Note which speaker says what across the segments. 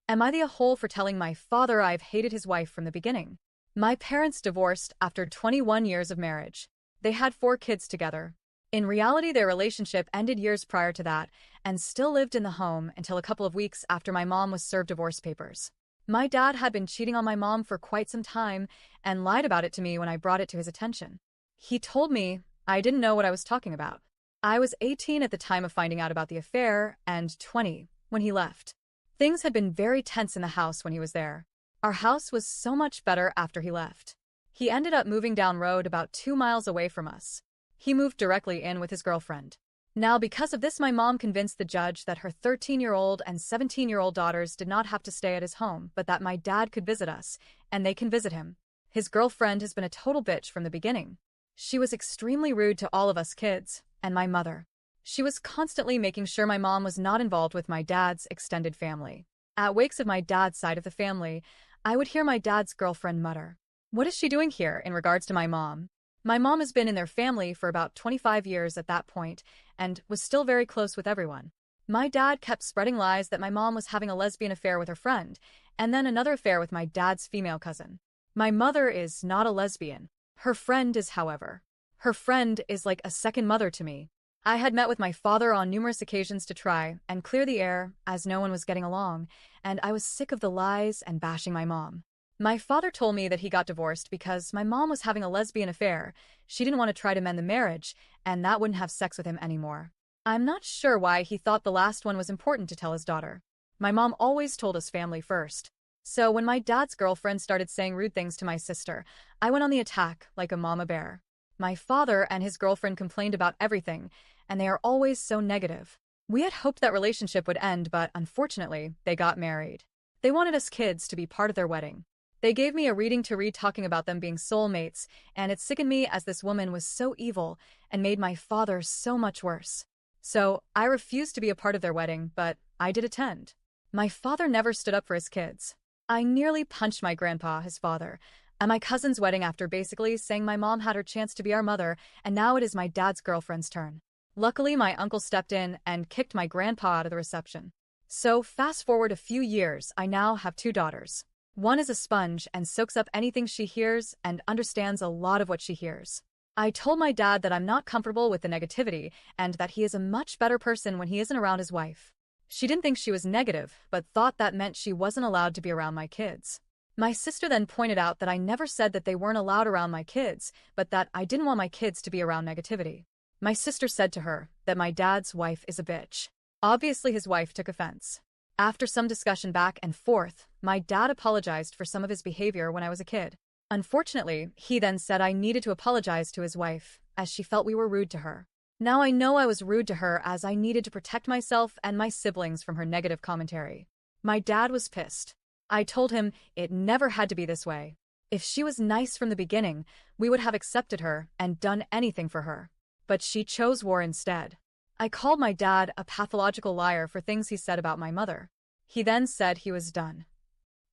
Speaker 1: Am I the a-hole for telling my father I've hated his wife from the beginning? My parents divorced after 21 years of marriage. They had 4 kids together. In reality, their relationship ended years prior to that and still lived in the home until a couple of weeks after my mom was served divorce papers. My dad had been cheating on my mom for quite some time and lied about it to me when I brought it to his attention. He told me I didn't know what I was talking about. I was 18 at the time of finding out about the affair and 20 when he left. Things had been very tense in the house when he was there. Our house was so much better after he left. He ended up moving down road about 2 miles away from us. He moved directly in with his girlfriend. Now, because of this, my mom convinced the judge that her 13-year-old and 17-year-old daughters did not have to stay at his home, but that my dad could visit us, and they can visit him. His girlfriend has been a total bitch from the beginning. She was extremely rude to all of us kids, and my mother. She was constantly making sure my mom was not involved with my dad's extended family. At wakes of my dad's side of the family, I would hear my dad's girlfriend mutter, "What is she doing here?" in regards to my mom. My mom has been in their family for about 25 years at that point and was still very close with everyone. My dad kept spreading lies that my mom was having a lesbian affair with her friend, and then another affair with my dad's female cousin. My mother is not a lesbian. Her friend is, however. Her friend is like a second mother to me. I had met with my father on numerous occasions to try and clear the air, as no one was getting along, and I was sick of the lies and bashing my mom. My father told me that he got divorced because my mom was having a lesbian affair. She didn't want to try to mend the marriage, and that wouldn't have sex with him anymore. I'm not sure why he thought the last one was important to tell his daughter. My mom always told us family first. So when my dad's girlfriend started saying rude things to my sister, I went on the attack like a mama bear. My father and his girlfriend complained about everything, and they are always so negative. We had hoped that relationship would end, but unfortunately, they got married. They wanted us kids to be part of their wedding. They gave me a reading to read talking about them being soulmates, and it sickened me as this woman was so evil and made my father so much worse. So I refused to be a part of their wedding, but I did attend. My father never stood up for his kids. I nearly punched my grandpa, his father, at my cousin's wedding after basically saying my mom had her chance to be our mother, and now it is my dad's girlfriend's turn. Luckily, my uncle stepped in and kicked my grandpa out of the reception. So fast forward a few years, I now have 2 daughters. One is a sponge and soaks up anything she hears and understands a lot of what she hears. I told my dad that I'm not comfortable with the negativity and that he is a much better person when he isn't around his wife. She didn't think she was negative, but thought that meant she wasn't allowed to be around my kids. My sister then pointed out that I never said that they weren't allowed around my kids, but that I didn't want my kids to be around negativity. My sister said to her that my dad's wife is a bitch. Obviously, his wife took offense. After some discussion back and forth, my dad apologized for some of his behavior when I was a kid. Unfortunately, he then said I needed to apologize to his wife, as she felt we were rude to her. Now I know I was rude to her as I needed to protect myself and my siblings from her negative commentary. My dad was pissed. I told him it never had to be this way. If she was nice from the beginning, we would have accepted her and done anything for her. But she chose war instead. I called my dad a pathological liar for things he said about my mother. He then said he was done.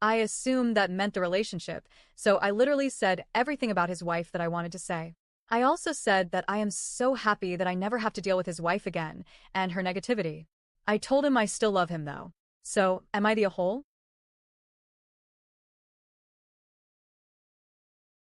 Speaker 1: I assumed that meant the relationship, so I literally said everything about his wife that I wanted to say. I also said that I am so happy that I never have to deal with his wife again and her negativity. I told him I still love him though. So, am I the a-hole?